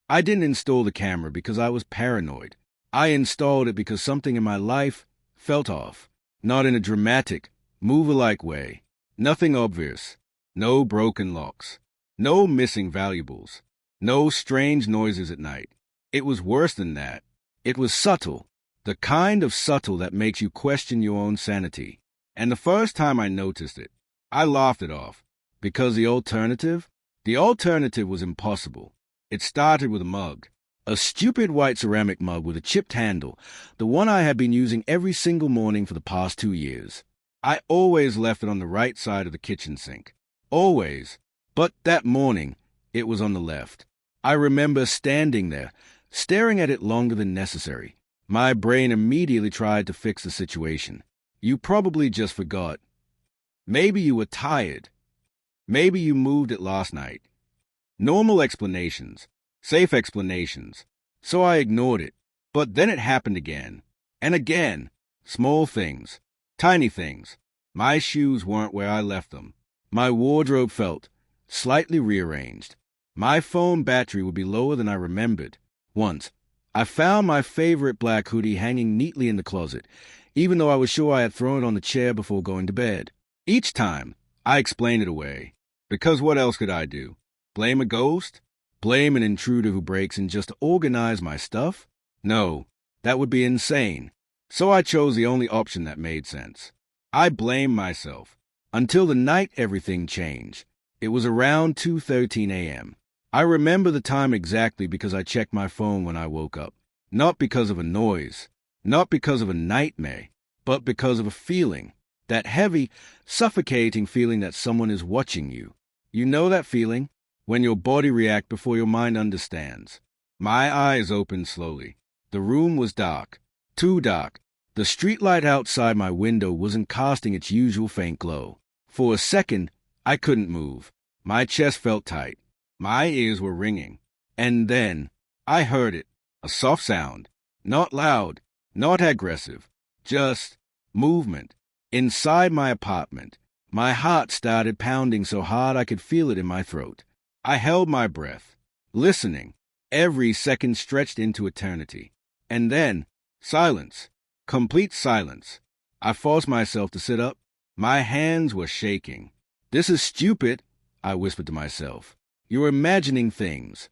I didn't install the camera because I was paranoid. I installed it because something in my life felt off. Not in a dramatic, movie-like way. Nothing obvious. No broken locks. No missing valuables. No strange noises at night. It was worse than that. It was subtle. The kind of subtle that makes you question your own sanity. And the first time I noticed it, I laughed it off. Because the alternative was impossible. It started with a mug. A stupid white ceramic mug with a chipped handle, the one I had been using every single morning for the past 2 years. I always left it on the right side of the kitchen sink. Always. But that morning, it was on the left. I remember standing there, staring at it longer than necessary. My brain immediately tried to fix the situation. You probably just forgot. Maybe you were tired. Maybe you moved it last night. Normal explanations. Safe explanations. So I ignored it. But then it happened again. And again. Small things. Tiny things. My shoes weren't where I left them. My wardrobe felt slightly rearranged. My phone battery would be lower than I remembered. Once, I found my favorite black hoodie hanging neatly in the closet, even though I was sure I had thrown it on the chair before going to bed. Each time, I explained it away. Because what else could I do? Blame a ghost? Blame an intruder who breaks in just to organize my stuff? No, that would be insane. So I chose the only option that made sense. I blamed myself. Until the night everything changed. It was around 2:13 a.m. I remember the time exactly because I checked my phone when I woke up. Not because of a noise. Not because of a nightmare. But because of a feeling. That heavy, suffocating feeling that someone is watching you. You know that feeling? When your body reacts before your mind understands. My eyes opened slowly. The room was dark. Too dark. The streetlight outside my window wasn't casting its usual faint glow. For a second, I couldn't move. My chest felt tight. My ears were ringing. And then, I heard it. A soft sound. Not loud. Not aggressive. Just movement. Inside my apartment. My heart started pounding so hard I could feel it in my throat. I held my breath, listening. Every second stretched into eternity. And then, silence. Complete silence. I forced myself to sit up. My hands were shaking. This is stupid, I whispered to myself. You're imagining things.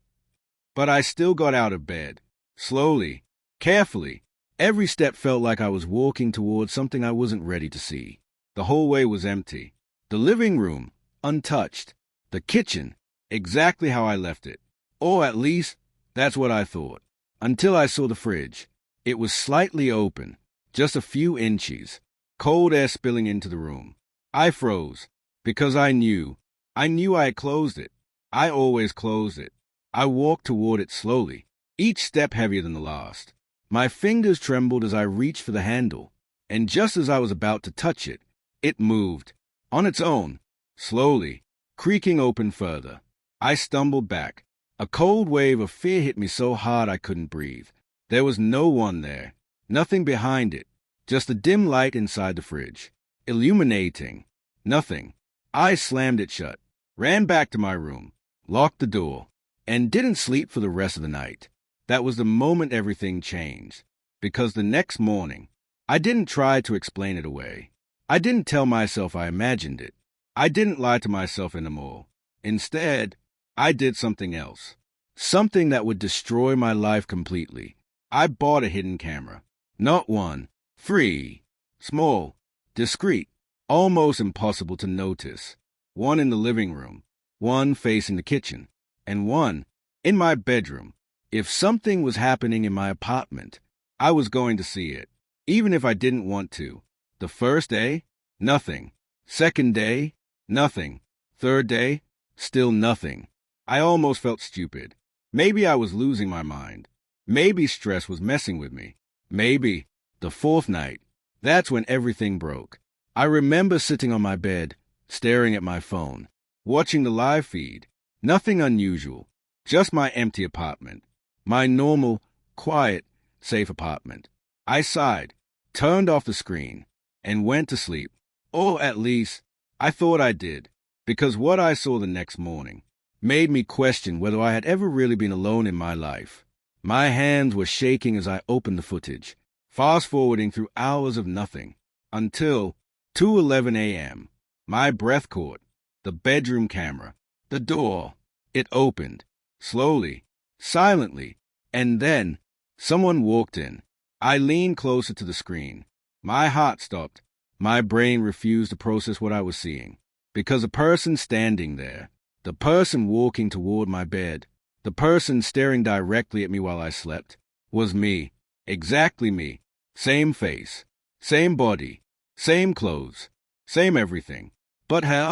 But I still got out of bed. Slowly, carefully. Every step felt like I was walking towards something I wasn't ready to see. The hallway was empty. The living room, untouched. The kitchen, exactly how I left it. Or at least, that's what I thought. Until I saw the fridge. It was slightly open, just a few inches. Cold air spilling into the room. I froze, because I knew I had closed it. I always closed it. I walked toward it slowly, each step heavier than the last. My fingers trembled as I reached for the handle, and just as I was about to touch it, it moved, on its own, slowly, creaking open further. I stumbled back. A cold wave of fear hit me so hard I couldn't breathe. There was no one there, nothing behind it, just a dim light inside the fridge, illuminating, nothing. I slammed it shut, ran back to my room, locked the door, and didn't sleep for the rest of the night. That was the moment everything changed, because the next morning, I didn't try to explain it away. I didn't tell myself I imagined it. I didn't lie to myself anymore. Instead, I did something else. Something that would destroy my life completely. I bought a hidden camera. Not one. 3. Small. Discreet. Almost impossible to notice. One in the living room. One facing the kitchen. And one in my bedroom. If something was happening in my apartment, I was going to see it. Even if I didn't want to. The first day? Nothing. Second day? Nothing. Third day? Still nothing. I almost felt stupid. Maybe I was losing my mind. Maybe stress was messing with me. Maybe. The fourth night. That's when everything broke. I remember sitting on my bed, staring at my phone, watching the live feed. Nothing unusual. Just my empty apartment. My normal, quiet, safe apartment. I sighed, turned off the screen, and went to sleep. Or at least, I thought I did. Because what I saw the next morning made me question whether I had ever really been alone in my life. My hands were shaking as I opened the footage, fast-forwarding through hours of nothing, until 2:11 a.m. My breath caught. The bedroom camera. The door. It opened. Slowly. Silently. And then, someone walked in. I leaned closer to the screen. My heart stopped. My brain refused to process what I was seeing. Because the person standing there, the person walking toward my bed, the person staring directly at me while I slept, was me. Exactly me. Same face. Same body. Same clothes. Same everything. But her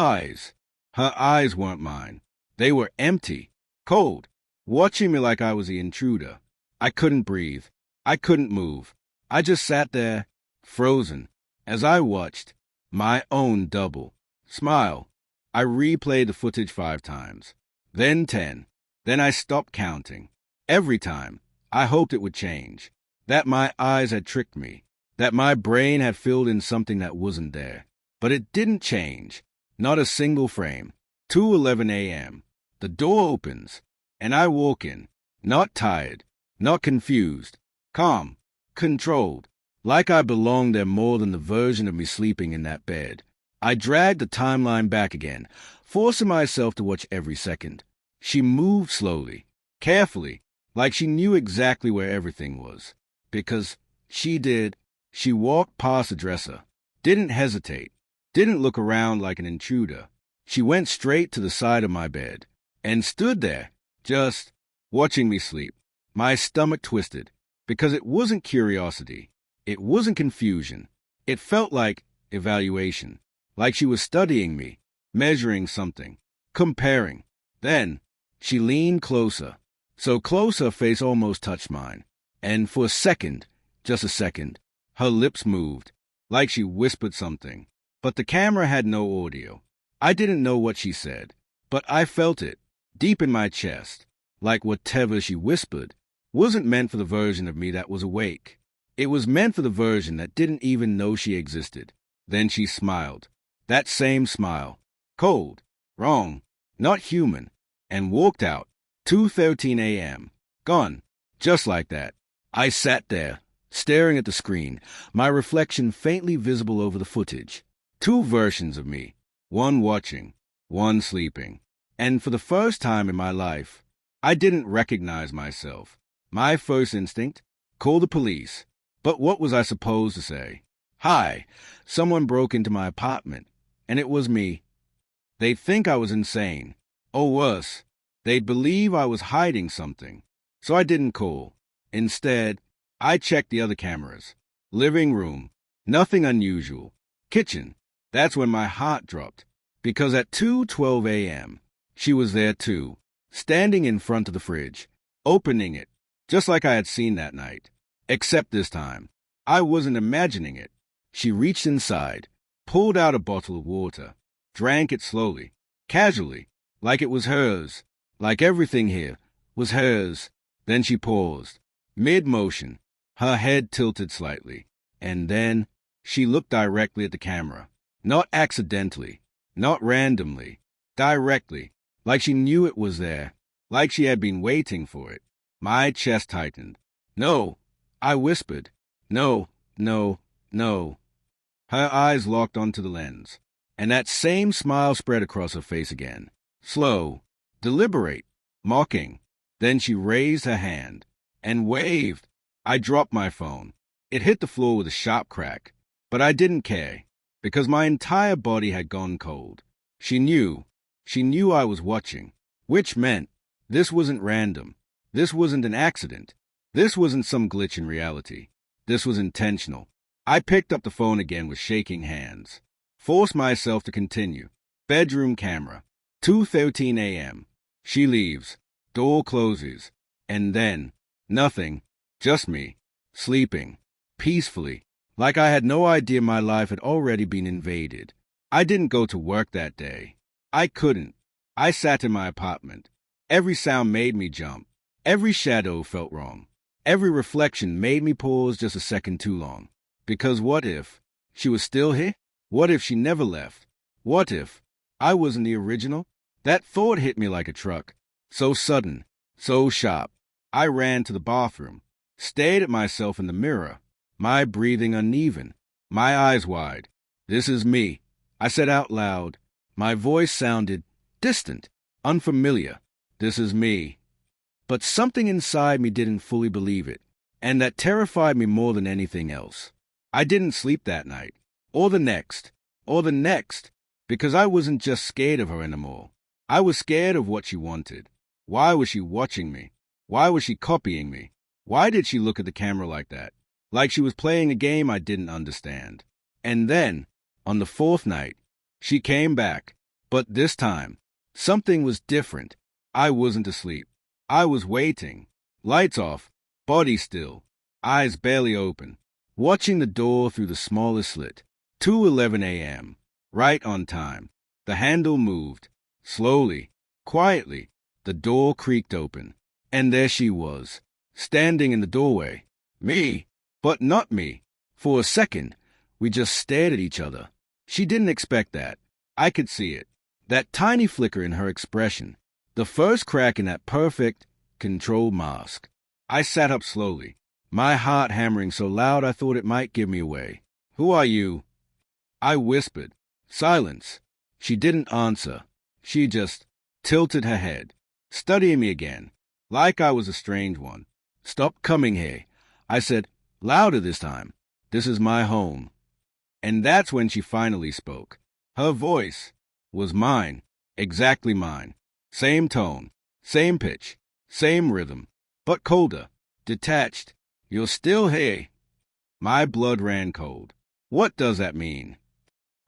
eyes weren't mine. They were empty. Cold. Watching me like I was the intruder. I couldn't breathe. I couldn't move. I just sat there, frozen, as I watched my own double smile. I replayed the footage 5 times, then 10. Then I stopped counting. Every time, I hoped it would change, that my eyes had tricked me, that my brain had filled in something that wasn't there. But it didn't change. Not a single frame. 2:11 a.m. The door opens, and I walk in, not tired, not confused, calm, controlled, like I belonged there more than the version of me sleeping in that bed. I dragged the timeline back again, forcing myself to watch every second. She moved slowly, carefully, like she knew exactly where everything was. Because she did. She walked past the dresser, didn't hesitate, didn't look around like an intruder. She went straight to the side of my bed, and stood there, just watching me sleep. My stomach twisted, because it wasn't curiosity. It wasn't confusion. It felt like evaluation, like she was studying me, measuring something, comparing. Then, she leaned closer, so close her face almost touched mine. And for a second, just a second, her lips moved, like she whispered something. But the camera had no audio. I didn't know what she said, but I felt it, deep in my chest, like whatever she whispered wasn't meant for the version of me that was awake. It was meant for the version that didn't even know she existed. Then she smiled. That same smile. Cold. Wrong. Not human. And walked out. 2:13 a.m. Gone. Just like that. I sat there, staring at the screen, my reflection faintly visible over the footage. 2 versions of me. One watching, one sleeping. And for the first time in my life, I didn't recognize myself. My first instinct? Call the police. But what was I supposed to say? Hi, someone broke into my apartment, and it was me. They'd think I was insane. Or worse, they'd believe I was hiding something. So I didn't call. Instead, I checked the other cameras. Living room. Nothing unusual. Kitchen. That's when my heart dropped. Because at 2:12 a.m., she was there too, standing in front of the fridge, opening it, just like I had seen that night. Except this time, I wasn't imagining it. She reached inside, pulled out a bottle of water, drank it slowly, casually, like it was hers, like everything here was hers. Then she paused, mid-motion, her head tilted slightly, and then she looked directly at the camera. Not accidentally, not randomly, directly, like she knew it was there, like she had been waiting for it. My chest tightened. No, I whispered. No, no, no. Her eyes locked onto the lens, and that same smile spread across her face again. Slow, deliberate, mocking. Then she raised her hand and waved. I dropped my phone. It hit the floor with a sharp crack, but I didn't care, because my entire body had gone cold. She knew I was watching, which meant this wasn't random. This wasn't an accident. This wasn't some glitch in reality. This was intentional. I picked up the phone again with shaking hands, forced myself to continue. Bedroom camera. 2:13 a.m. She leaves. Door closes. And then, nothing. Just me. Sleeping. Peacefully. Like I had no idea my life had already been invaded. I didn't go to work that day. I couldn't. I sat in my apartment. Every sound made me jump. Every shadow felt wrong. Every reflection made me pause just a second too long. Because what if she was still here? What if she never left? What if I wasn't the original? That thought hit me like a truck. So sudden, so sharp. I ran to the bathroom, stared at myself in the mirror, my breathing uneven, my eyes wide. This is me, I said out loud. My voice sounded distant, unfamiliar. This is me. But something inside me didn't fully believe it, and that terrified me more than anything else. I didn't sleep that night, or the next, because I wasn't just scared of her anymore. I was scared of what she wanted. Why was she watching me? Why was she copying me? Why did she look at the camera like that? Like she was playing a game I didn't understand. And then, on the fourth night, she came back. But this time, something was different. I wasn't asleep. I was waiting. Lights off, body still, eyes barely open, watching the door through the smallest slit. 2:11 a.m., right on time. The handle moved. Slowly, quietly, the door creaked open. And there she was, standing in the doorway. Me, but not me. For a second, we just stared at each other. She didn't expect that. I could see it. That tiny flicker in her expression. The first crack in that perfect, controlled mask. I sat up slowly, my heart hammering so loud I thought it might give me away. Who are you? I whispered. Silence. She didn't answer. She just tilted her head, studying me again, like I was a strange one. Stop coming here, I said, louder this time. This is my home. And that's when she finally spoke. Her voice was mine, exactly mine. Same tone, same pitch, same rhythm, but colder, detached. You're still here. My blood ran cold. What does that mean?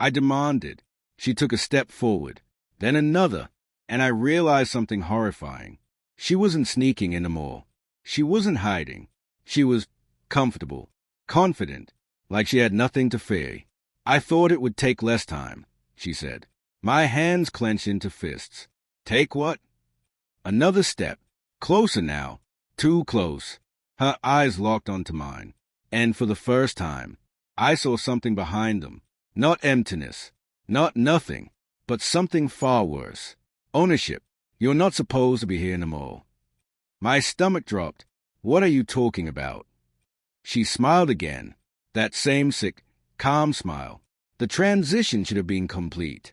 I demanded. She took a step forward, then another, and I realized something horrifying. She wasn't sneaking anymore. She wasn't hiding. She was comfortable, confident, like she had nothing to fear. I thought it would take less time, she said. My hands clenched into fists. Take what? Another step. Closer now. Too close. Her eyes locked onto mine. And for the first time, I saw something behind them. Not emptiness. Not nothing. But something far worse. Ownership. You're not supposed to be here anymore. My stomach dropped. What are you talking about? She smiled again. That same sick, calm smile. The transition should have been complete.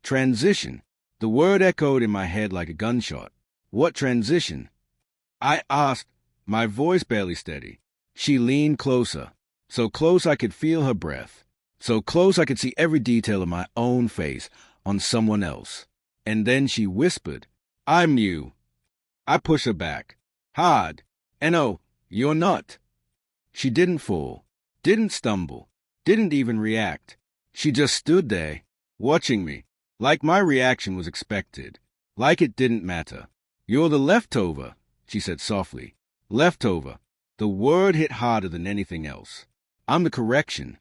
Transition. The word echoed in my head like a gunshot. What transition? I asked, my voice barely steady. She leaned closer, so close I could feel her breath, so close I could see every detail of my own face on someone else. And then she whispered, I'm you. I pushed her back, hard. And oh, you're not. She didn't fall, didn't stumble, didn't even react. She just stood there, watching me, like my reaction was expected, like it didn't matter. You're the leftover, she said softly. Leftover. The word hit harder than anything else. I'm the correction.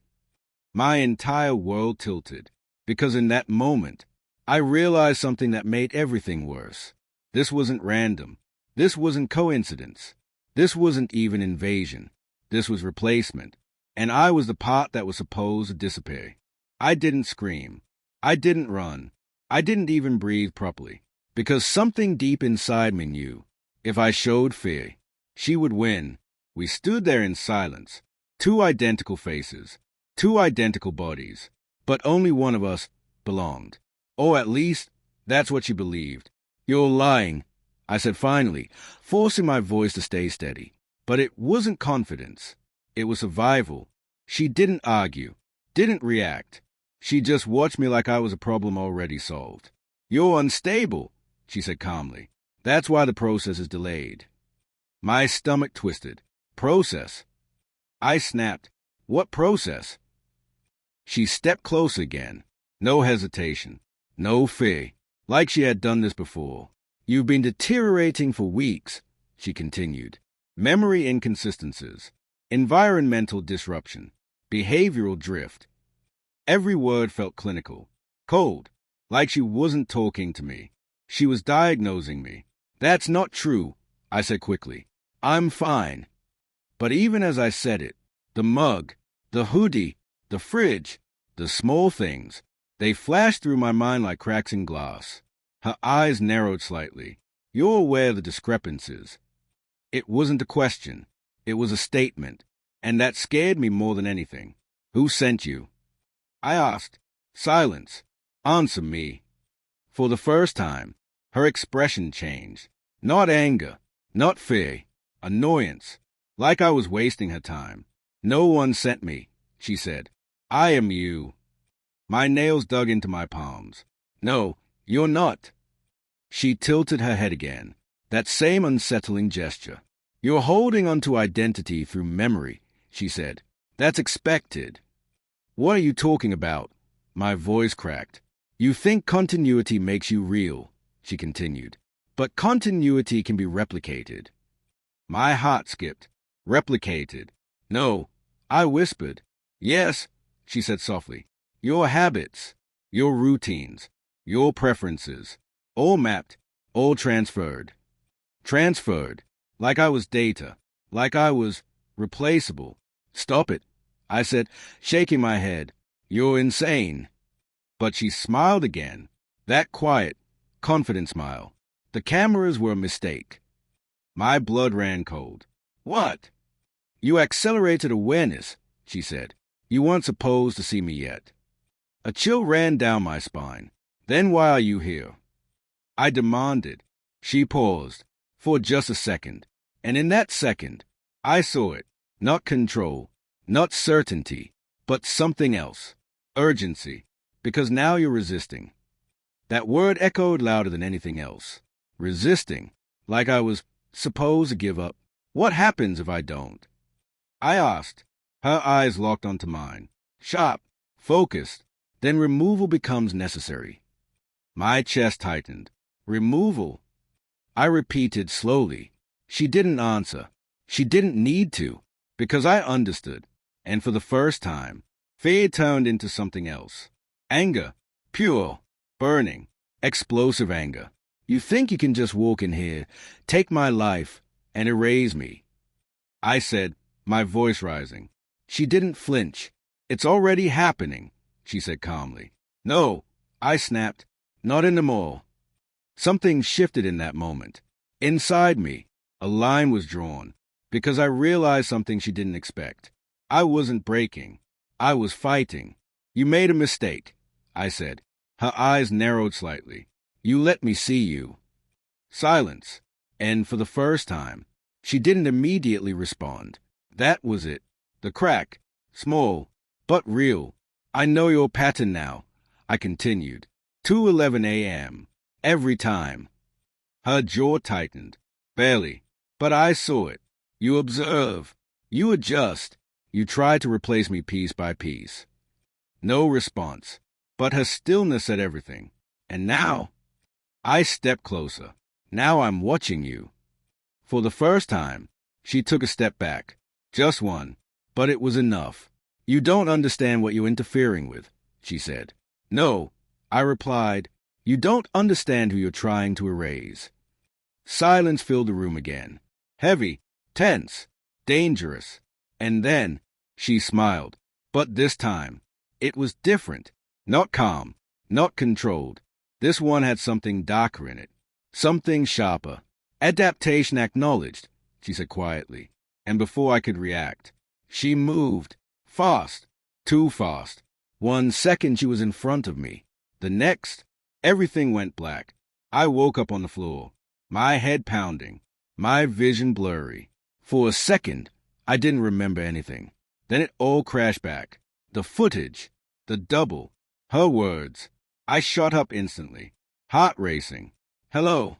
My entire world tilted, because in that moment, I realized something that made everything worse. This wasn't random. This wasn't coincidence. This wasn't even invasion. This was replacement. And I was the part that was supposed to disappear. I didn't scream. I didn't run. I didn't even breathe properly, because something deep inside me knew, if I showed fear, she would win. We stood there in silence, two identical faces, two identical bodies, but only one of us belonged. Or at least, that's what she believed. You're lying, I said finally, forcing my voice to stay steady. But it wasn't confidence. It was survival. She didn't argue, didn't react. She just watched me like I was a problem already solved. You're unstable, she said calmly. That's why the process is delayed. My stomach twisted. Process? I snapped. What process? She stepped close again. No hesitation. No fear. Like she had done this before. You've been deteriorating for weeks, she continued. Memory inconsistencies. Environmental disruption. Behavioral drift. Every word felt clinical. Cold. Like she wasn't talking to me. She was diagnosing me. That's not true, I said quickly. I'm fine. But even as I said it, the mug, the hoodie, the fridge, the small things, they flashed through my mind like cracks in glass. Her eyes narrowed slightly. You're aware of the discrepancies. It wasn't a question. It was a statement. And that scared me more than anything. Who sent you? I asked. Silence. Answer me. For the first time, her expression changed. Not anger, not fear, annoyance, like I was wasting her time. No one sent me, she said. I am you. My nails dug into my palms. No, you're not. She tilted her head again, that same unsettling gesture. You're holding onto identity through memory, she said. That's expected. What are you talking about? My voice cracked. You think continuity makes you real, she continued. But continuity can be replicated. My heart skipped. Replicated. No, I whispered. Yes, she said softly. Your habits, your routines, your preferences, all mapped, all transferred. Transferred, like I was data, like I was replaceable. Stop it, I said, shaking my head. You're insane. But she smiled again, that quiet, confident smile. The cameras were a mistake. My blood ran cold. What? You accelerated awareness, she said. You weren't supposed to see me yet. A chill ran down my spine. Then why are you here? I demanded. She paused, for just a second. And in that second, I saw it. Not control, not certainty, but something else. Urgency. Because now you're resisting. That word echoed louder than anything else. Resisting, like I was supposed to give up. What happens if I don't? I asked. Her eyes locked onto mine. Sharp, focused. Then removal becomes necessary. My chest tightened. Removal. I repeated slowly. She didn't answer. She didn't need to, because I understood. And for the first time, fear turned into something else. Anger. Pure. Burning. Explosive anger. You think you can just walk in here, take my life, and erase me? I said, my voice rising. She didn't flinch. It's already happening, she said calmly. No, I snapped. Not anymore. Something shifted in that moment. Inside me, a line was drawn, because I realized something she didn't expect. I wasn't breaking. I was fighting. You made a mistake, I said. Her eyes narrowed slightly. You let me see you. Silence. And for the first time, she didn't immediately respond. That was it. The crack. Small, but real. I know your pattern now, I continued. 2:11 a.m. Every time. Her jaw tightened. Barely. But I saw it. You observe. You adjust. You try to replace me piece by piece. No response. But her stillness said everything. And now, I stepped closer. Now I'm watching you. For the first time, she took a step back. Just one. But it was enough. You don't understand what you're interfering with, she said. No, I replied. You don't understand who you're trying to erase. Silence filled the room again. Heavy, tense, dangerous. And then, she smiled. But this time, it was different. Not calm, not controlled. This one had something darker in it. Something sharper. Adaptation acknowledged, she said quietly. And before I could react, she moved. Fast. Too fast. 1 second she was in front of me. The next, everything went black. I woke up on the floor, my head pounding, my vision blurry. For a second, I didn't remember anything. Then it all crashed back. The footage, the double, her words. I shot up instantly, heart racing. Hello.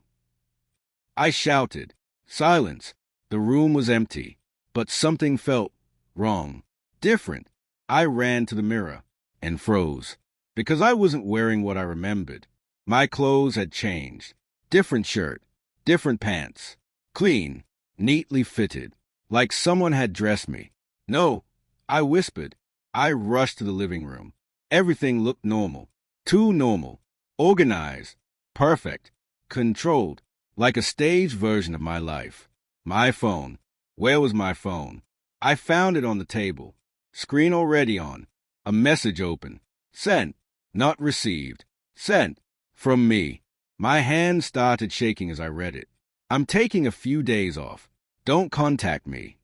I shouted. Silence. The room was empty, but something felt wrong, different. I ran to the mirror and froze, because I wasn't wearing what I remembered. My clothes had changed. Different shirt, different pants. Clean, neatly fitted, like someone had dressed me. No, I whispered. I rushed to the living room. Everything looked normal. Too normal. Organized. Perfect. Controlled. Like a staged version of my life. My phone. Where was my phone? I found it on the table. Screen already on. A message open. Sent. Not received. Sent. From me. My hand started shaking as I read it. I'm taking a few days off. Don't contact me.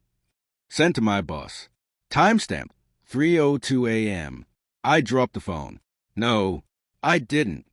Sent to my boss. Timestamp, 3:02 a.m. I dropped the phone. No, I didn't.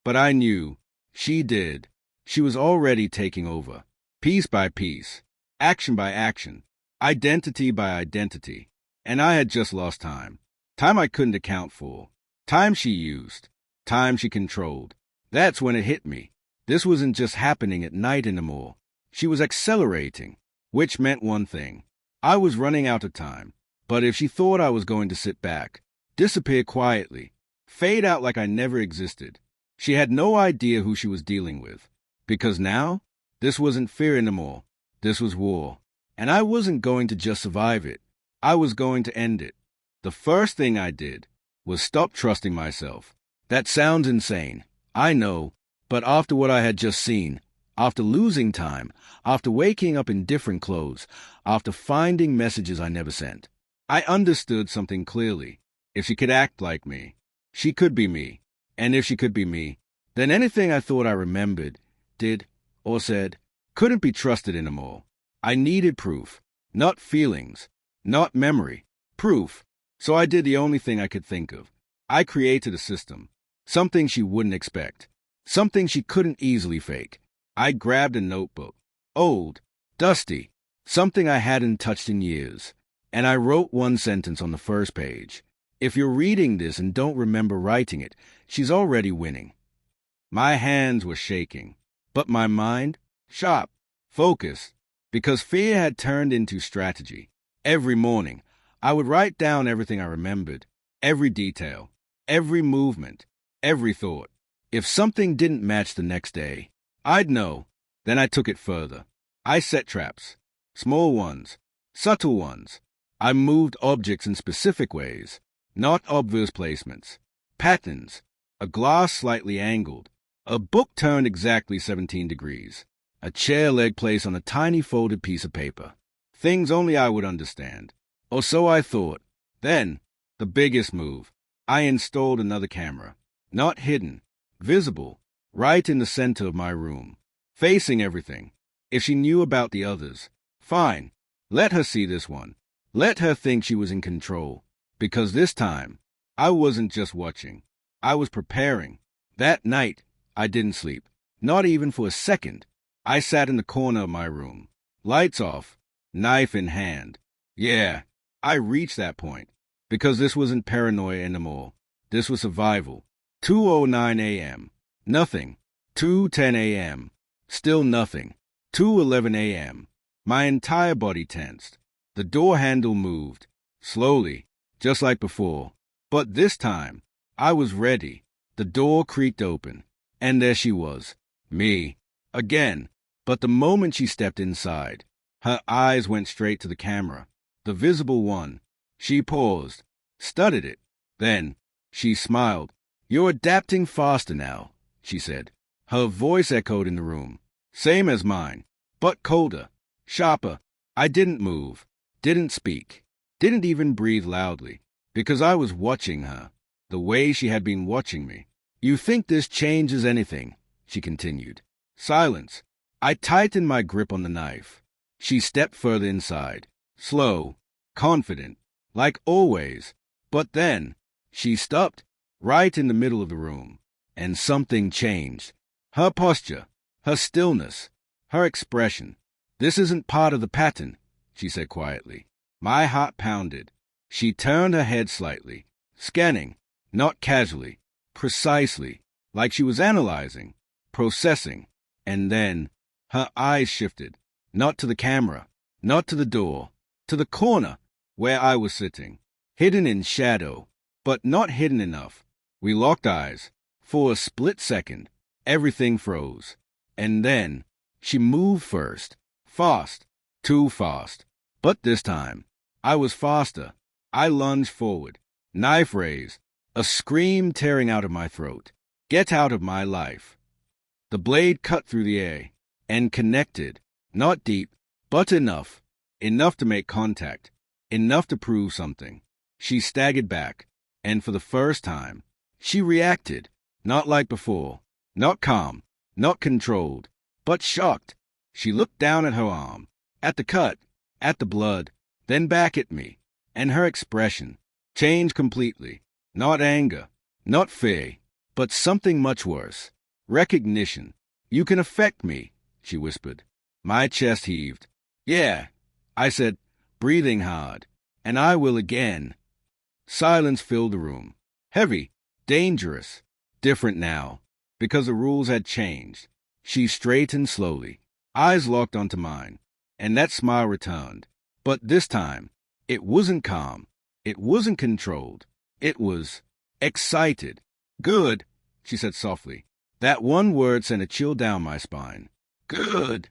But I knew. She did. She was already taking over. Piece by piece. Action by action. Identity by identity. And I had just lost time. Time I couldn't account for. Time she used. Time she controlled. That's when it hit me. This wasn't just happening at night anymore. She was accelerating, which meant one thing. I was running out of time. But if she thought I was going to sit back, disappear quietly, fade out like I never existed, she had no idea who she was dealing with. Because now, this wasn't fear anymore. This was war. And I wasn't going to just survive it. I was going to end it. The first thing I did was stop trusting myself. That sounds insane. I know, but after what I had just seen, after losing time, after waking up in different clothes, after finding messages I never sent, I understood something clearly. If she could act like me, she could be me. And if she could be me, then anything I thought I remembered, did, or said, couldn't be trusted anymore. I needed proof, not feelings, not memory, proof. So I did the only thing I could think of. I created a system. Something she wouldn't expect. Something she couldn't easily fake. I grabbed a notebook. Old, dusty, something I hadn't touched in years. And I wrote one sentence on the first page. If you're reading this and don't remember writing it, she's already winning. My hands were shaking, but my mind, sharp, focused, because fear had turned into strategy. Every morning, I would write down everything I remembered, every detail, every movement, every thought. If something didn't match the next day, I'd know. Then I took it further. I set traps. Small ones. Subtle ones. I moved objects in specific ways. Not obvious placements. Patterns. A glass slightly angled. A book turned exactly 17 degrees. A chair leg placed on a tiny folded piece of paper. Things only I would understand. Or so I thought. Then, the biggest move. I installed another camera. Not hidden. Visible. Right in the center of my room. Facing everything. If she knew about the others, fine. Let her see this one. Let her think she was in control. Because this time, I wasn't just watching. I was preparing. That night, I didn't sleep. Not even for a second. I sat in the corner of my room. Lights off. Knife in hand. Yeah, I reached that point. Because this wasn't paranoia anymore. This was survival. 2:09 a.m. Nothing. 2:10 a.m. Still nothing. 2:11 a.m. My entire body tensed. The door handle moved. Slowly. Just like before. But this time, I was ready. The door creaked open. And there she was. Me. Again. But the moment she stepped inside, her eyes went straight to the camera. The visible one. She paused. Studied it. Then, she smiled. You're adapting faster now, she said. Her voice echoed in the room. Same as mine. But colder. Sharper. I didn't move. Didn't speak. Didn't even breathe loudly. Because I was watching her. The way she had been watching me. You think this changes anything? She continued. Silence. I tightened my grip on the knife. She stepped further inside. Slow. Confident. Like always. But then, she stopped. Right in the middle of the room. And something changed. Her posture. Her stillness. Her expression. This isn't part of the pattern, she said quietly. My heart pounded. She turned her head slightly. Scanning. Not casually. Precisely. Like she was analyzing. Processing. And then, her eyes shifted. Not to the camera. Not to the door. To the corner, where I was sitting. Hidden in shadow. But not hidden enough. We locked eyes. For a split second, everything froze. And then, she moved first. Fast. Too fast. But this time, I was faster. I lunged forward. Knife raised. A scream tearing out of my throat. Get out of my life. The blade cut through the air. And connected. Not deep, but enough. Enough to make contact. Enough to prove something. She staggered back. And for the first time, she reacted. Not like before. Not calm, not controlled, but shocked. She looked down at her arm, at the cut, at the blood, then back at me, and her expression changed completely. Not anger, not fear, but something much worse. Recognition. You can affect me, she whispered. My chest heaved. Yeah, I said, breathing hard. And I will again. Silence filled the room. Heavy, dangerous, different now, because the rules had changed. She straightened slowly, eyes locked onto mine, and that smile returned. But this time, it wasn't calm. It wasn't controlled. It was excited. Good, she said softly. That one word sent a chill down my spine. Good.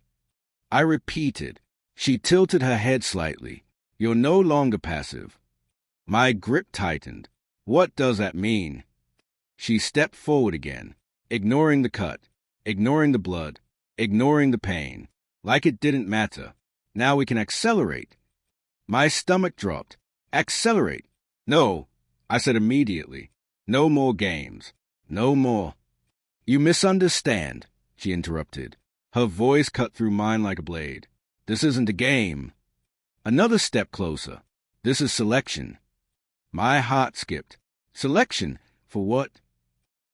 I repeated. She tilted her head slightly. You're no longer passive. My grip tightened. What does that mean? She stepped forward again, ignoring the cut, ignoring the blood, ignoring the pain, like it didn't matter. Now we can accelerate. My stomach dropped. Accelerate. No, I said immediately. No more games. No more. You misunderstand, she interrupted. Her voice cut through mine like a blade. This isn't a game. Another step closer. This is selection. My heart skipped. Selection? For what?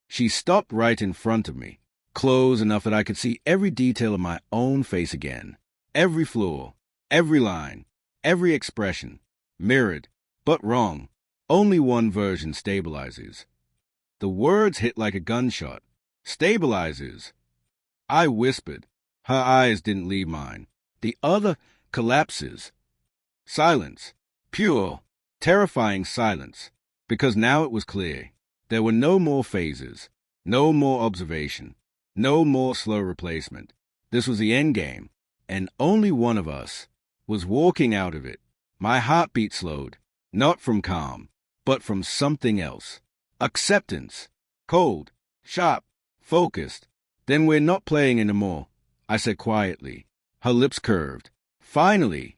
She stopped right in front of me, close enough that I could see every detail of my own face again. Every flaw, every line, every expression. Mirrored, but wrong. Only one version stabilizes. The words hit like a gunshot. Stabilizes. I whispered. Her eyes didn't leave mine. The other collapses. Silence. Pure, terrifying silence. Because now it was clear. There were no more phases. No more observation. No more slow replacement. This was the end game. And only one of us was walking out of it. My heartbeat slowed. Not from calm, but from something else. Acceptance. Cold. Sharp. Focused. Then we're not playing anymore, I said quietly. Her lips curved. Finally.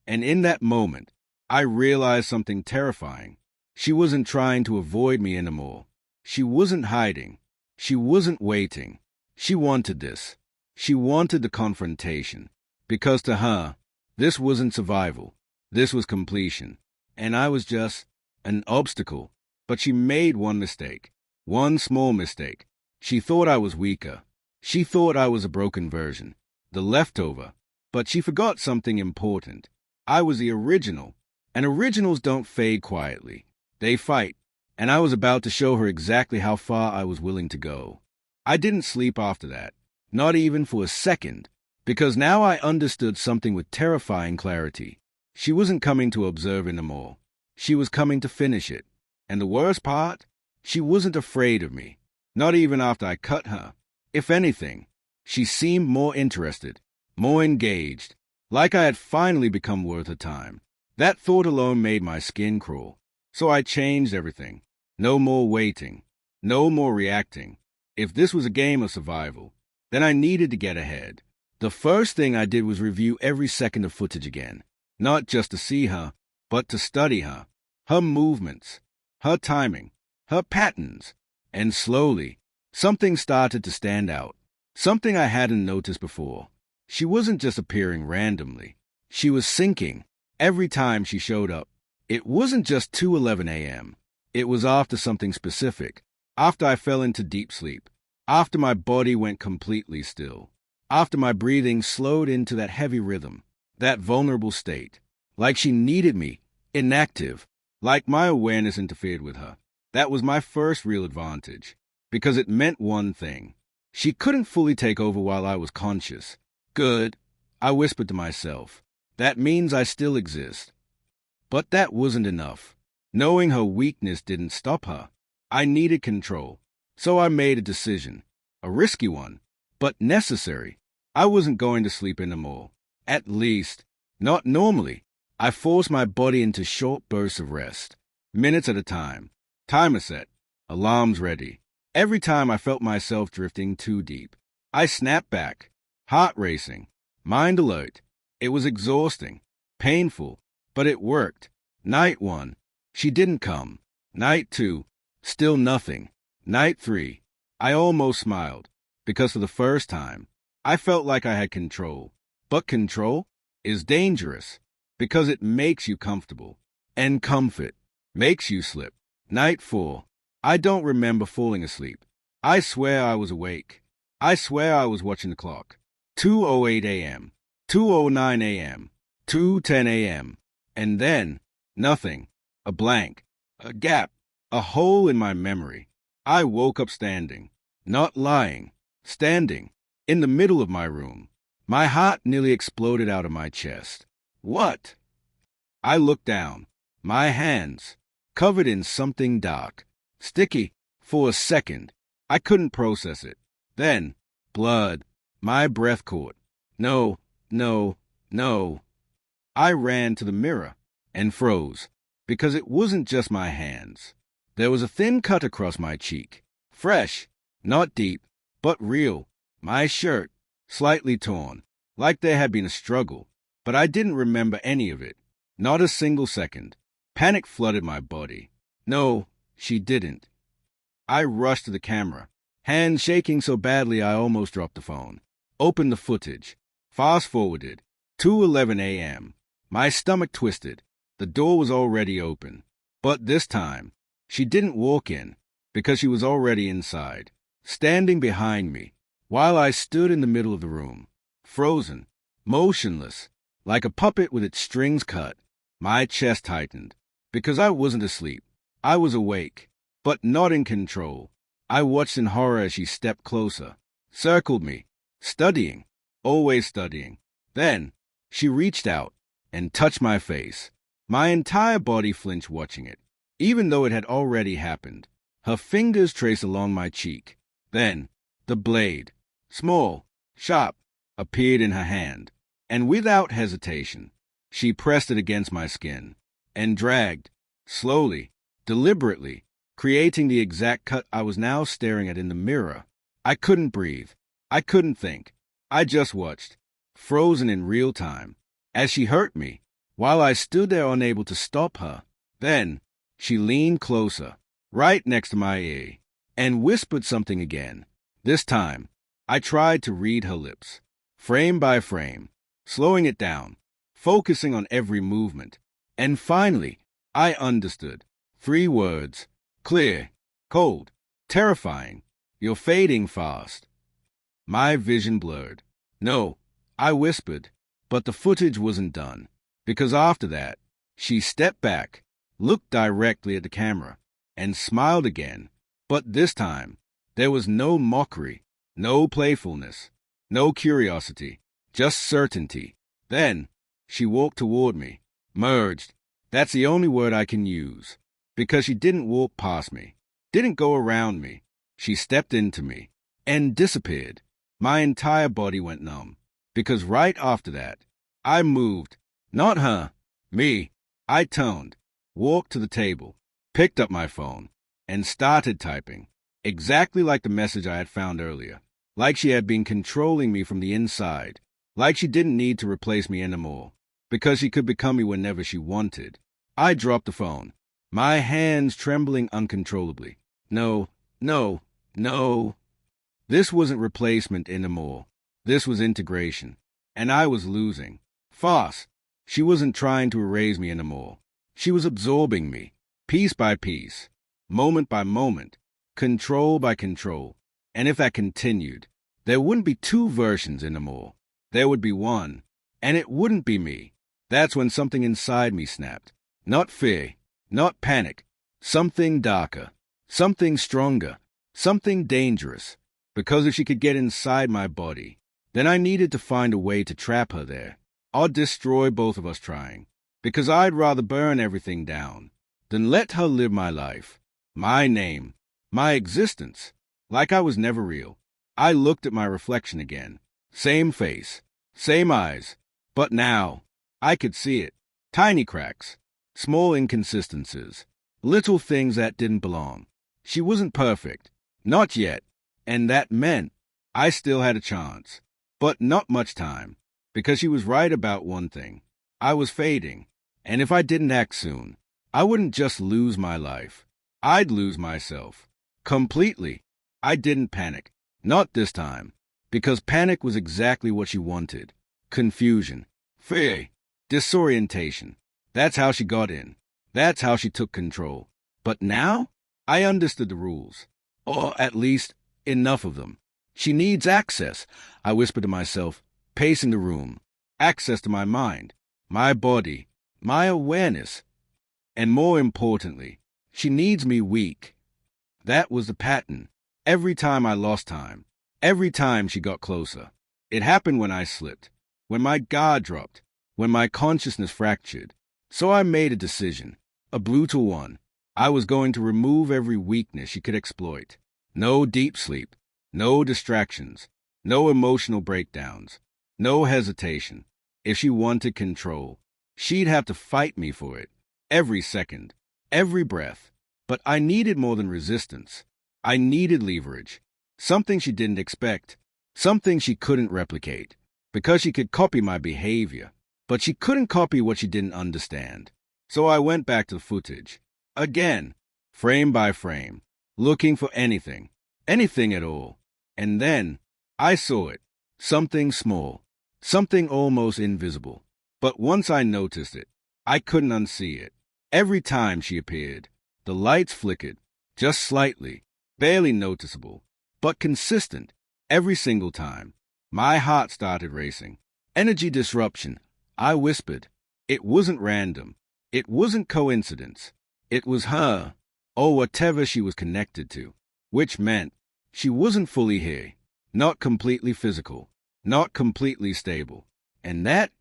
And in that moment, I realized something terrifying. She wasn't trying to avoid me anymore. She wasn't hiding. She wasn't waiting. She wanted this. She wanted the confrontation. Because to her, this wasn't survival. This was completion. And I was just an obstacle. But she made one mistake. One small mistake. She thought I was weaker. She thought I was a broken version. The leftover. But she forgot something important. I was the original. And originals don't fade quietly. They fight. And I was about to show her exactly how far I was willing to go. I didn't sleep after that. Not even for a second. Because now I understood something with terrifying clarity. She wasn't coming to observe anymore. She was coming to finish it. And the worst part? She wasn't afraid of me. Not even after I cut her. If anything, she seemed more interested, more engaged, like I had finally become worth her time. That thought alone made my skin crawl. So I changed everything. No more waiting. No more reacting. If this was a game of survival, then I needed to get ahead. The first thing I did was review every second of footage again. Not just to see her, but to study her. Her movements, her timing, her patterns. And slowly, something started to stand out. Something I hadn't noticed before. She wasn't just appearing randomly. She was sinking every time she showed up. It wasn't just 2:11 a.m. It was after something specific. After I fell into deep sleep. After my body went completely still. After my breathing slowed into that heavy rhythm. That vulnerable state. Like she needed me. Inactive. Like my awareness interfered with her. That was my first real advantage. Because it meant one thing. She couldn't fully take over while I was conscious. Good, I whispered to myself. That means I still exist. But that wasn't enough. Knowing her weakness didn't stop her. I needed control. So I made a decision. A risky one, but necessary. I wasn't going to sleep anymore. At least, not normally. I forced my body into short bursts of rest. Minutes at a time. Timer set. Alarms ready. Every time I felt myself drifting too deep, I snapped back. Heart racing. Mind alert. It was exhausting. Painful. But it worked. Night 1. She didn't come. Night 2. Still nothing. Night 3. I almost smiled, because for the first time, I felt like I had control. But control is dangerous, because it makes you comfortable, and comfort makes you slip. Night 4. I don't remember falling asleep. I swear I was awake. I swear I was watching the clock. 2:08 a.m., 2:09 a.m., 2:10 a.m., and then nothing. A blank, a gap, a hole in my memory. I woke up standing, not lying, standing, in the middle of my room. My heart nearly exploded out of my chest. What? I looked down, my hands covered in something dark, sticky. For a second, I couldn't process it. Then, blood. My breath caught. No, no, no. I ran to the mirror and froze, because it wasn't just my hands. There was a thin cut across my cheek. Fresh, not deep, but real. My shirt, slightly torn, like there had been a struggle, but I didn't remember any of it. Not a single second. Panic flooded my body. No, she didn't. I rushed to the camera, hands shaking so badly I almost dropped the phone. Opened the footage. Fast-forwarded. 2:11 a.m. My stomach twisted. The door was already open. But this time, she didn't walk in, because she was already inside, standing behind me, while I stood in the middle of the room, frozen, motionless, like a puppet with its strings cut. My chest tightened, because I wasn't asleep. I was awake, but not in control. I watched in horror as she stepped closer, circled me, studying, always studying. Then, she reached out and touched my face. My entire body flinched watching it, even though it had already happened. Her fingers traced along my cheek. Then, the blade, small, sharp, appeared in her hand, and without hesitation, she pressed it against my skin, and dragged, slowly, deliberately, creating the exact cut I was now staring at in the mirror. I couldn't breathe. I couldn't think. I just watched, frozen in real time, as she hurt me, while I stood there unable to stop her. Then, she leaned closer, right next to my ear, and whispered something again. This time, I tried to read her lips, frame by frame, slowing it down, focusing on every movement. And finally, I understood. 3 words. Clear, cold, terrifying. You're fading fast. My vision blurred. No, I whispered, but the footage wasn't done, because after that, she stepped back, looked directly at the camera, and smiled again. But this time, there was no mockery, no playfulness, no curiosity, just certainty. Then, she walked toward me, merged. That's the only word I can use, because she didn't walk past me, didn't go around me. She stepped into me, and disappeared. My entire body went numb, because right after that, I moved. Not her, me. I turned, walked to the table, picked up my phone, and started typing, exactly like the message I had found earlier, like she had been controlling me from the inside, like she didn't need to replace me anymore, because she could become me whenever she wanted. I dropped the phone, my hands trembling uncontrollably. No, no, no. This wasn't replacement anymore. This was integration. And I was losing. Fast. She wasn't trying to erase me anymore. She was absorbing me, piece by piece, moment by moment, control by control. And if that continued, there wouldn't be 2 versions anymore. There would be one, and it wouldn't be me. That's when something inside me snapped. Not fear, not panic. Something darker, something stronger, something dangerous. Because if she could get inside my body, then I needed to find a way to trap her there, or destroy both of us trying. Because I'd rather burn everything down than let her live my life, my name, my existence, like I was never real. I looked at my reflection again. Same face, same eyes, but now I could see it. Tiny cracks, small inconsistencies, little things that didn't belong. She wasn't perfect, not yet, and that meant I still had a chance, but not much time, because she was right about one thing. I was fading, and if I didn't act soon, I wouldn't just lose my life. I'd lose myself. Completely. I didn't panic. Not this time. Because panic was exactly what she wanted. Confusion. Fear. Disorientation. That's how she got in. That's how she took control. But now, I understood the rules. Or at least, enough of them. She needs access, I whispered to myself, pacing the room. Access to my mind, my body, my awareness. And more importantly, she needs me weak. That was the pattern. Every time I lost time, every time she got closer. It happened when I slipped, when my guard dropped, when my consciousness fractured. So I made a decision, a brutal one. I was going to remove every weakness she could exploit. No deep sleep, no distractions, no emotional breakdowns, no hesitation. If she wanted control, she'd have to fight me for it. Every second, every breath. But I needed more than resistance. I needed leverage. Something she didn't expect. Something she couldn't replicate. Because she could copy my behavior. But she couldn't copy what she didn't understand. So I went back to the footage. Again, frame by frame, looking for anything at all. And then I saw it. Something small. Something almost invisible. But once I noticed it, I couldn't unsee it. Every time she appeared, the lights flickered, just slightly, barely noticeable, but consistent, every single time. My heart started racing. Energy disruption, I whispered. It wasn't random. It wasn't coincidence. It was her, or whatever she was connected to, which meant she wasn't fully here, not completely physical, not completely stable. And that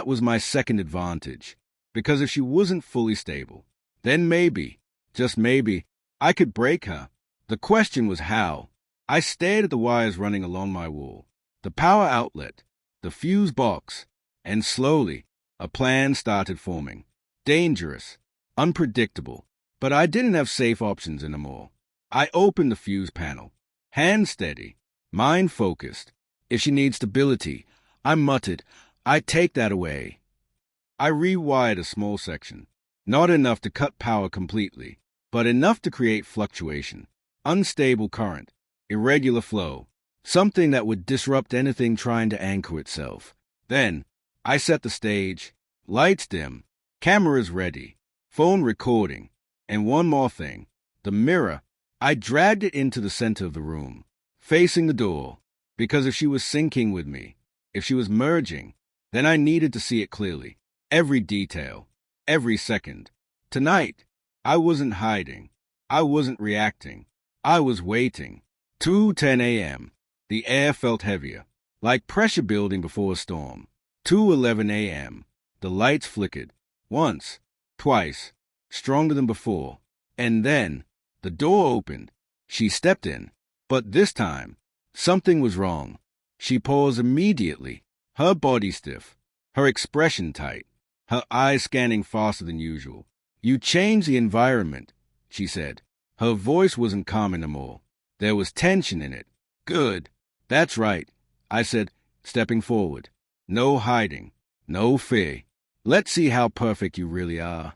was my second advantage. Because if she wasn't fully stable, then maybe, just maybe, I could break her. The question was how. I stared at the wires running along my wall, the power outlet, the fuse box, and slowly, a plan started forming. Dangerous, unpredictable, but I didn't have safe options anymore. I opened the fuse panel, hand steady, mind focused. If she needs stability, I muttered, I'd take that away. I rewired a small section, not enough to cut power completely, but enough to create fluctuation, unstable current, irregular flow, something that would disrupt anything trying to anchor itself. Then, I set the stage, lights dim, cameras ready, phone recording, and one more thing, the mirror. I dragged it into the center of the room, facing the door, because if she was syncing with me, if she was merging, then I needed to see it clearly. Every detail, every second. Tonight, I wasn't hiding. I wasn't reacting. I was waiting. 2:10 a.m. The air felt heavier, like pressure building before a storm. 2:11 a.m. The lights flickered. Once, twice, stronger than before. And then, the door opened. She stepped in. But this time, something was wrong. She paused immediately, her body stiff, her expression tight, her eyes scanning faster than usual. You changed the environment, she said. Her voice wasn't calm anymore. There was tension in it. Good. That's right, I said, stepping forward. No hiding. No fear. Let's see how perfect you really are.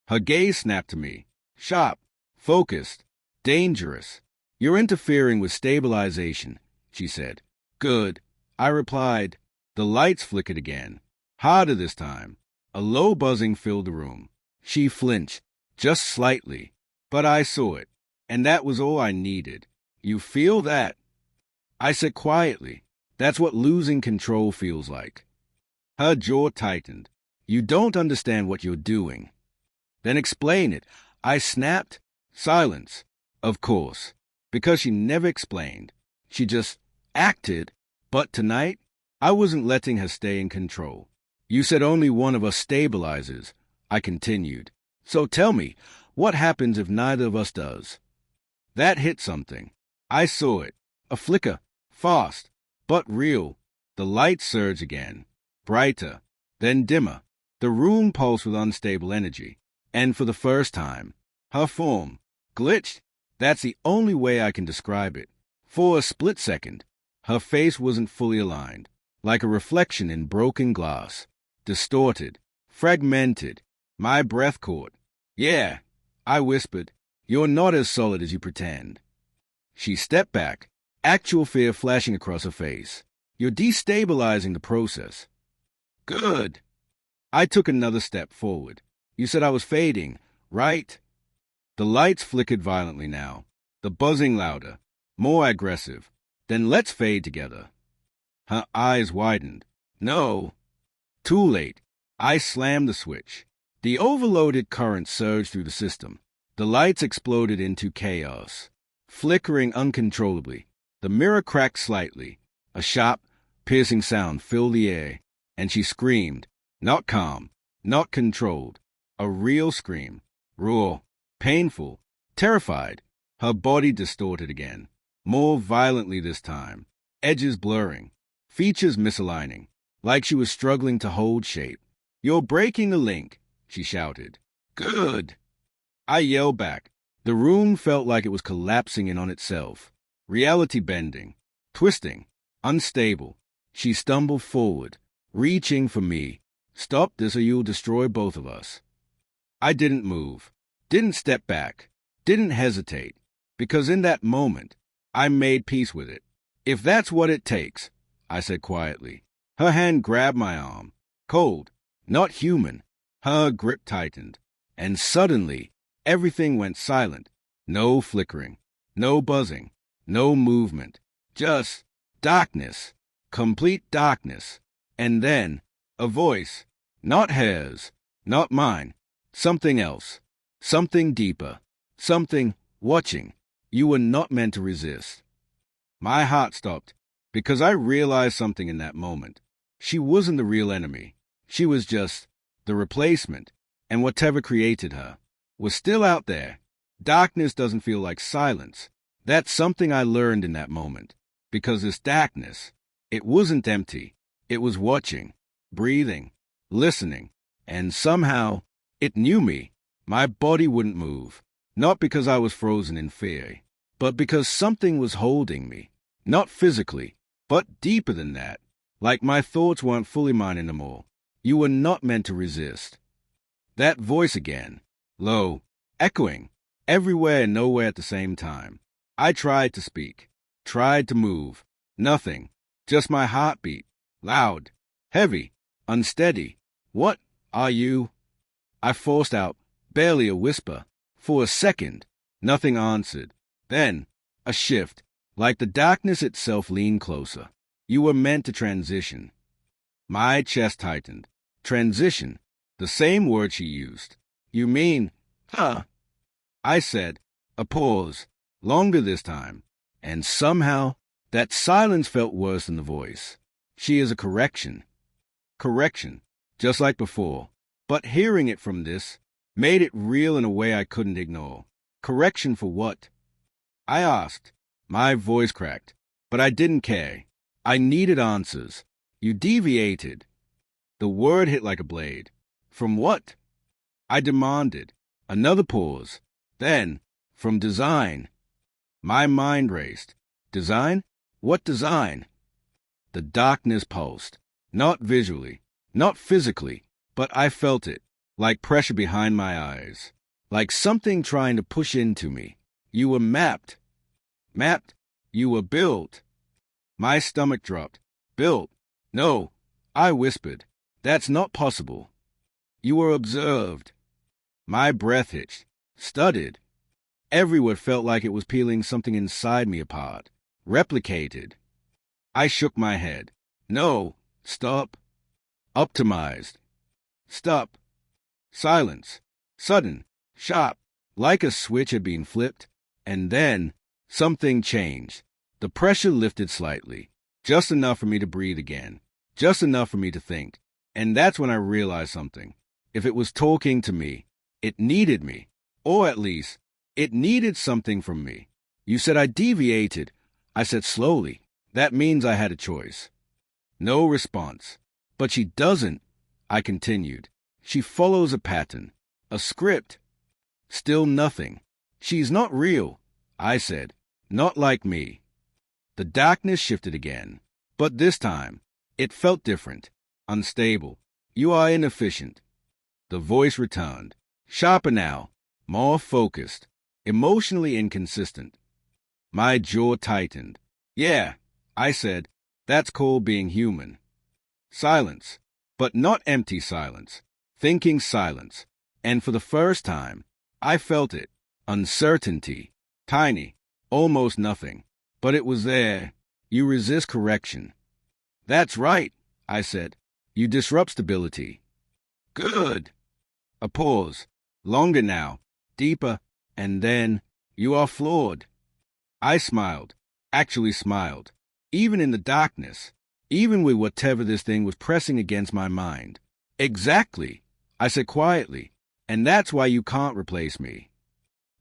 Her gaze snapped to me. Sharp. Focused. Dangerous. You're interfering with stabilization, she said. Good. I replied. The lights flickered again. Harder this time. A low buzzing filled the room. She flinched, just slightly. But I saw it, and that was all I needed. You feel that? I said quietly. That's what losing control feels like. Her jaw tightened. You don't understand what you're doing. Then explain it. I snapped. Silence. Of course. Because she never explained. She just acted. But tonight, I wasn't letting her stay in control. You said only one of us stabilizes, I continued. So tell me, what happens if neither of us does? That hit something. I saw it. A flicker. Fast. But real. The light surged again. Brighter. Then dimmer. The room pulsed with unstable energy. And for the first time, her form glitched. That's the only way I can describe it. For a split second, her face wasn't fully aligned, like a reflection in broken glass. Distorted, fragmented. My breath caught. Yeah, I whispered. You're not as solid as you pretend. She stepped back, actual fear flashing across her face. You're destabilizing the process. Good. I took another step forward. You said I was fading, right? The lights flickered violently now, the buzzing louder, more aggressive. Then let's fade together. Her eyes widened. No. Too late. I slammed the switch. The overloaded current surged through the system. The lights exploded into chaos, flickering uncontrollably. The mirror cracked slightly. A sharp, piercing sound filled the air, and she screamed, not calm, not controlled. A real scream, raw, painful, terrified. Her body distorted again, more violently this time, edges blurring, features misaligning, like she was struggling to hold shape. You're breaking the link, she shouted. Good. I yelled back. The room felt like it was collapsing in on itself, reality bending, twisting, unstable. She stumbled forward, reaching for me. Stop this or you'll destroy both of us. I didn't move, didn't step back, didn't hesitate, because in that moment, I made peace with it. If that's what it takes, I said quietly. Her hand grabbed my arm, cold, not human. Her grip tightened, and suddenly, everything went silent. No flickering, no buzzing, no movement, just darkness, complete darkness. And then, a voice, not hers, not mine, something else, something deeper, something watching. You were not meant to resist. My heart stopped, because I realized something in that moment. She wasn't the real enemy. She was just the replacement, and whatever created her was still out there. Darkness doesn't feel like silence. That's something I learned in that moment, because this darkness, it wasn't empty. It was watching, breathing, listening, and somehow it knew me. My body wouldn't move, not because I was frozen in fear, but because something was holding me, not physically, but deeper than that, like my thoughts weren't fully mine anymore. You were not meant to resist. That voice again, low, echoing, everywhere and nowhere at the same time. I tried to speak, tried to move. Nothing, just my heartbeat, loud, heavy, unsteady. What are you? I forced out, barely a whisper. For a second, nothing answered. Then, a shift, like the darkness itself leaned closer. You were meant to transition. My chest tightened. Transition, the same word she used. You mean, huh? I said, a pause, longer this time, and somehow that silence felt worse than the voice. She is a correction. Correction, just like before, but hearing it from this made it real in a way I couldn't ignore. Correction for what? I asked. My voice cracked, but I didn't care. I needed answers. You deviated. The word hit like a blade. From what? I demanded. Another pause. Then, from design. My mind raced. Design? What design? The darkness pulsed. Not visually, not physically, but I felt it, like pressure behind my eyes, like something trying to push into me. You were mapped. Mapped? You were built. My stomach dropped. Built? No, I whispered. That's not possible. You were observed. My breath hitched, studied. Every word felt like it was peeling something inside me apart. Replicated. I shook my head. No, stop. Optimized. Stop. Silence. Sudden. Sharp. Like a switch had been flipped. And then, something changed. The pressure lifted slightly. Just enough for me to breathe again. Just enough for me to think. And that's when I realized something. If it was talking to me, it needed me. Or at least, it needed something from me. You said I deviated. I said slowly. That means I had a choice. No response. But she doesn't, I continued. She follows a pattern, a script. Still nothing. She's not real, I said. Not like me. The darkness shifted again. But this time, it felt different, unstable. You are inefficient. The voice returned. Sharper now, more focused, emotionally inconsistent. My jaw tightened. Yeah, I said, that's called being human. Silence, but not empty silence, thinking silence. And for the first time, I felt it. Uncertainty. Tiny. Almost nothing. But it was there. You resist correction. That's right, I said. You disrupt stability. Good. A pause. Longer now. Deeper. And then, you are flawed. I smiled. Actually smiled. Even in the darkness. Even with whatever this thing was pressing against my mind. Exactly, I said quietly. And that's why you can't replace me.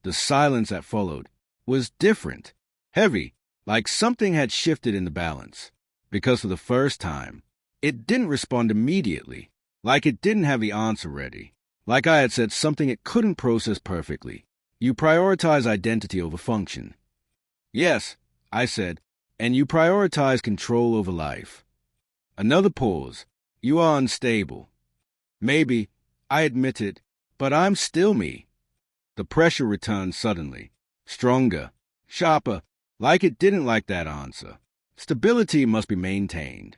The silence that followed was different. Heavy. Like something had shifted in the balance. Because for the first time, it didn't respond immediately. Like it didn't have the answer ready. Like I had said something it couldn't process perfectly. You prioritize identity over function. Yes, I said, and you prioritize control over life. Another pause. You are unstable. Maybe, I admitted, but I'm still me. The pressure returned suddenly. Stronger. Sharper. Like it didn't like that answer. Stability must be maintained.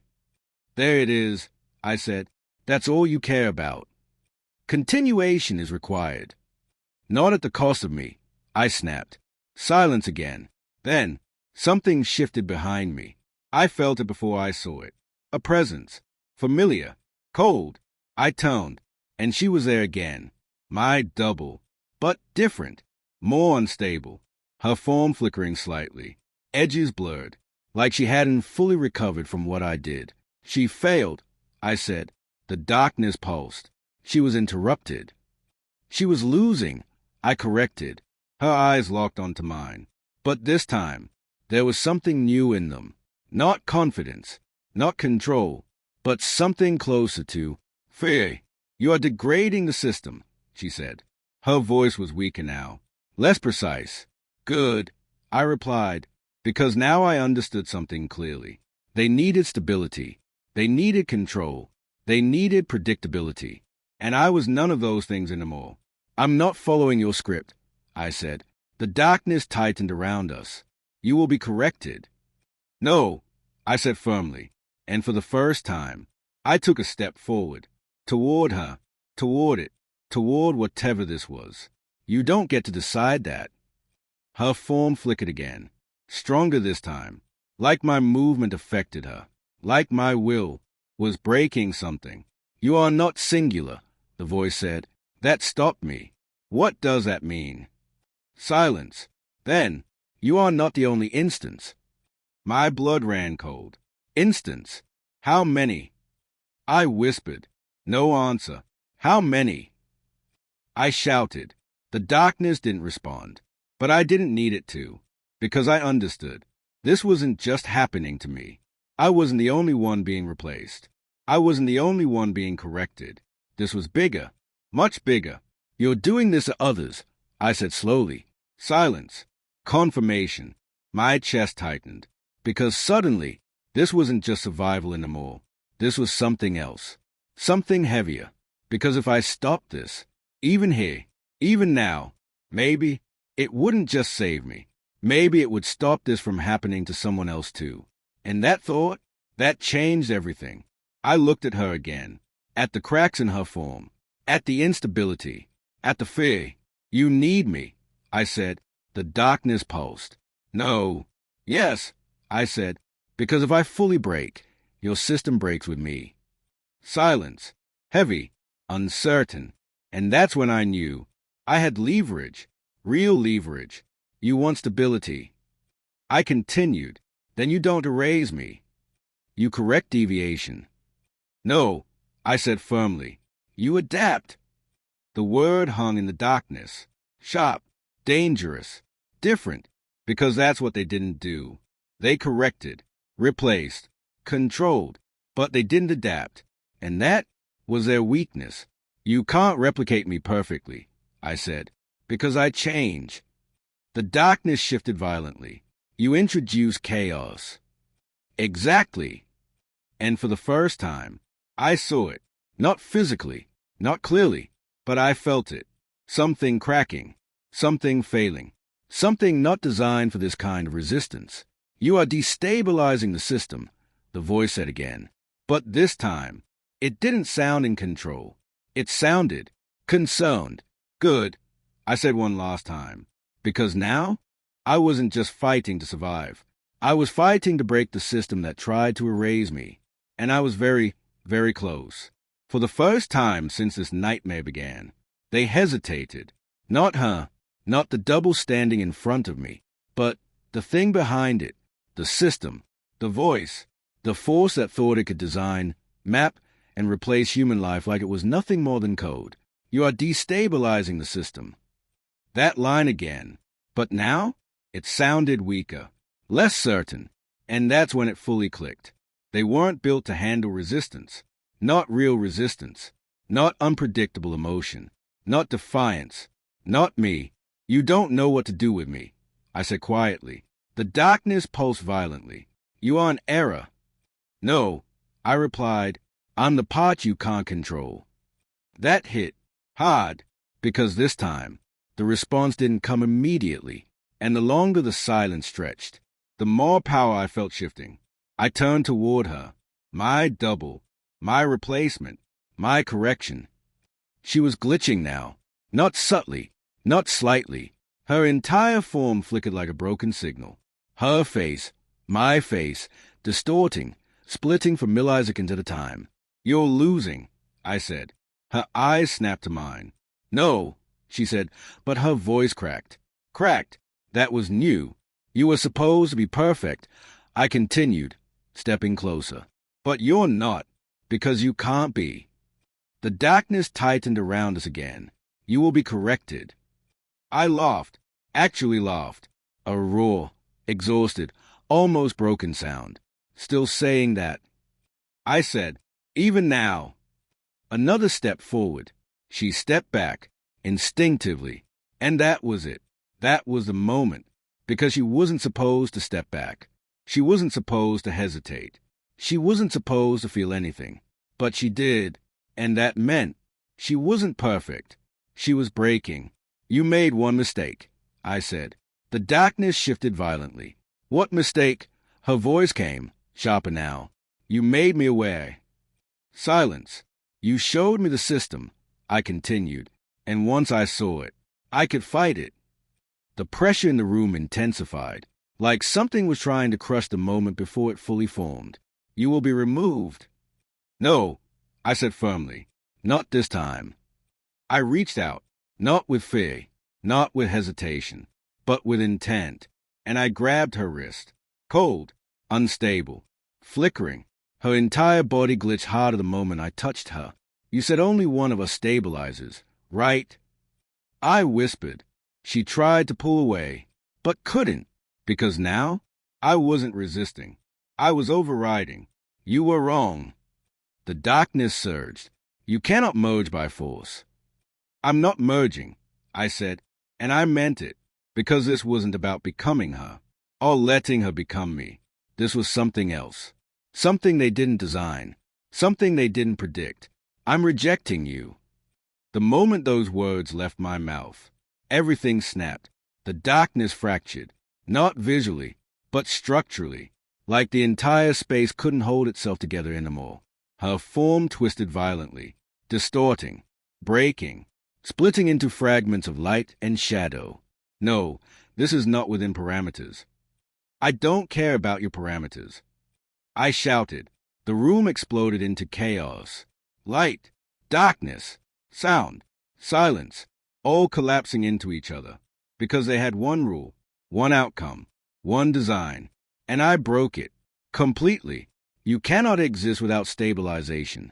There it is, I said. That's all you care about. Continuation is required. Not at the cost of me, I snapped. Silence again. Then, something shifted behind me. I felt it before I saw it. A presence. Familiar. Cold. I turned, and she was there again. My double. But different. More unstable. Her form flickering slightly. Edges blurred. Like she hadn't fully recovered from what I did. She failed, I said. The darkness pulsed. She was interrupted. She was losing, I corrected. Her eyes locked onto mine. But this time, there was something new in them. Not confidence, not control, but something closer to fear. You are degrading the system, she said. Her voice was weaker now, less precise. Good, I replied, because now I understood something clearly. They needed stability. They needed control. They needed predictability. And I was none of those things anymore. I'm not following your script, I said. The darkness tightened around us. You will be corrected. No, I said firmly, and for the first time, I took a step forward, toward her, toward it, toward whatever this was. You don't get to decide that. Her form flickered again, stronger this time, like my movement affected her, like my will was breaking something. You are not singular, the voice said. That stopped me. What does that mean? Silence. Then, you are not the only instance. My blood ran cold. Instance. How many? I whispered. No answer. How many? I shouted. The darkness didn't respond. But I didn't need it to, because I understood. This wasn't just happening to me. I wasn't the only one being replaced. I wasn't the only one being corrected. This was bigger. Much bigger. You're doing this to others, I said slowly. Silence. Confirmation. My chest tightened. Because suddenly, this wasn't just survival anymore. This was something else. Something heavier. Because if I stopped this, even here, even now, maybe it wouldn't just save me. Maybe it would stop this from happening to someone else too. And that thought, that changed everything. I looked at her again. At the cracks in her form. At the instability. At the fear. You need me, I said. The darkness pulsed. No. Yes, I said. Because if I fully break, your system breaks with me. Silence. Heavy. Uncertain. And that's when I knew. I had leverage. Real leverage. You want stability. I continued. Then you don't erase me. You correct deviation. No, I said firmly. You adapt. The word hung in the darkness. Sharp. Dangerous. Different. Because that's what they didn't do. They corrected. Replaced. Controlled. But they didn't adapt. And that was their weakness. You can't replicate me perfectly, I said. Because I change. The darkness shifted violently. You introduce chaos. Exactly. And for the first time, I saw it. Not physically, not clearly, but I felt it. Something cracking. Something failing. Something not designed for this kind of resistance. You are destabilizing the system, the voice said again. But this time, it didn't sound in control. It sounded concerned. Good, I said one last time. Because now, I wasn't just fighting to survive. I was fighting to break the system that tried to erase me. And I was very, very close. For the first time since this nightmare began, they hesitated. Not her, not the double standing in front of me, but the thing behind it, the system, the voice, the force that thought it could design, map, and replace human life like it was nothing more than code. You are destabilizing the system. That line again. But now, it sounded weaker, less certain, and that's when it fully clicked. They weren't built to handle resistance. Not real resistance. Not unpredictable emotion. Not defiance. Not me. You don't know what to do with me, I said quietly. The darkness pulsed violently. You are an error. No, I replied. I'm the part you can't control. That hit hard, because this time, the response didn't come immediately, and the longer the silence stretched, the more power I felt shifting. I turned toward her, my double, my replacement, my correction. She was glitching now, not subtly, not slightly. Her entire form flickered like a broken signal. Her face, my face, distorting, splitting from milliseconds at a time. You're losing, I said. Her eyes snapped to mine. No, she said, but her voice cracked. Cracked. That was new. You were supposed to be perfect. I continued, stepping closer. But you're not, because you can't be. The darkness tightened around us again. You will be corrected. I laughed, actually laughed. A raw, exhausted, almost broken sound. Still saying that. I said, even now. Another step forward. She stepped back, instinctively. And that was it. That was the moment. Because she wasn't supposed to step back. She wasn't supposed to hesitate. She wasn't supposed to feel anything. But she did. And that meant she wasn't perfect. She was breaking. You made one mistake, I said. The darkness shifted violently. What mistake? Her voice came, sharper now. You made me aware. Silence. You showed me the system, I continued, and once I saw it, I could fight it. The pressure in the room intensified, like something was trying to crush the moment before it fully formed. You will be removed. No, I said firmly, not this time. I reached out, not with fear, not with hesitation, but with intent, and I grabbed her wrist, cold, unstable, flickering. Her entire body glitched harder the moment I touched her. You said only one of us stabilizes, right? I whispered. She tried to pull away, but couldn't, because now I wasn't resisting. I was overriding. You were wrong. The darkness surged. You cannot merge by force. I'm not merging, I said, and I meant it, because this wasn't about becoming her, or letting her become me. This was something else. Something they didn't design. Something they didn't predict. I'm rejecting you. The moment those words left my mouth, everything snapped. The darkness fractured, not visually, but structurally, like the entire space couldn't hold itself together anymore. Her form twisted violently, distorting, breaking, splitting into fragments of light and shadow. No, this is not within parameters. I don't care about your parameters. I shouted. The room exploded into chaos. Light, darkness, sound, silence, all collapsing into each other, because they had one rule, one outcome, one design, and I broke it, completely. You cannot exist without stabilization.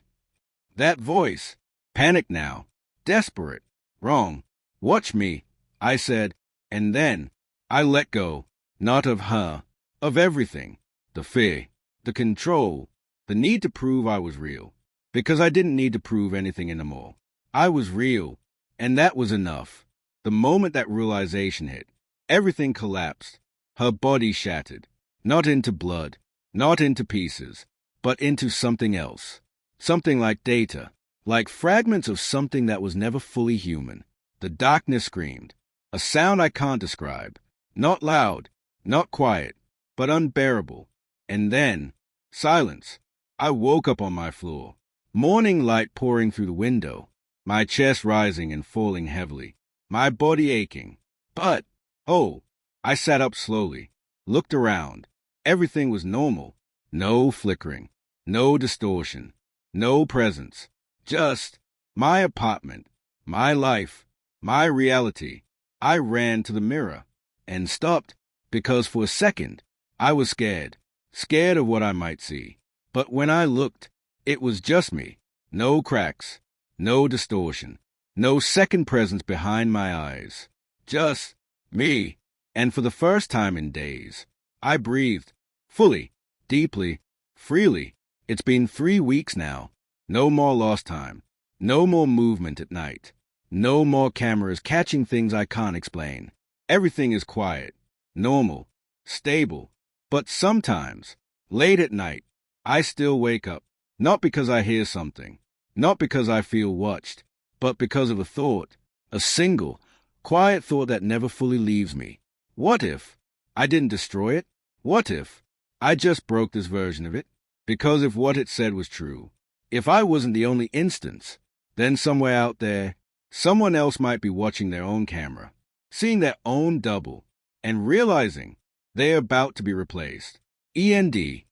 That voice, panicked now, desperate, wrong. Watch me, I said, and then I let go, not of her, of everything, the fear, the control, the need to prove I was real, because I didn't need to prove anything anymore. I was real, and that was enough. The moment that realization hit, everything collapsed. Her body shattered, not into blood, not into pieces, but into something else. Something like data, like fragments of something that was never fully human. The darkness screamed, a sound I can't describe, Not loud, not quiet, but unbearable. And then, silence. I woke up on my floor. Morning light pouring through the window. My chest rising and falling heavily. My body aching. But, oh, I sat up slowly. Looked around. Everything was normal. No flickering. No distortion. No presence. Just my apartment. My life. My reality. I ran to the mirror and stopped because for a second I was scared. Scared of what I might see. But when I looked, it was just me. No cracks. No distortion. No second presence behind my eyes. Just me. And for the first time in days, I breathed. Fully. Deeply. Freely. It's been 3 weeks now. No more lost time. No more movement at night. No more cameras catching things I can't explain. Everything is quiet. Normal. Stable. But sometimes, late at night, I still wake up. Not because I hear something. Not because I feel watched. But because of a thought. A single, quiet thought that never fully leaves me. What if I didn't destroy it? What if I just broke this version of it? Because if what it said was true, if I wasn't the only instance, then somewhere out there, someone else might be watching their own camera, seeing their own double, and realizing they're about to be replaced. END.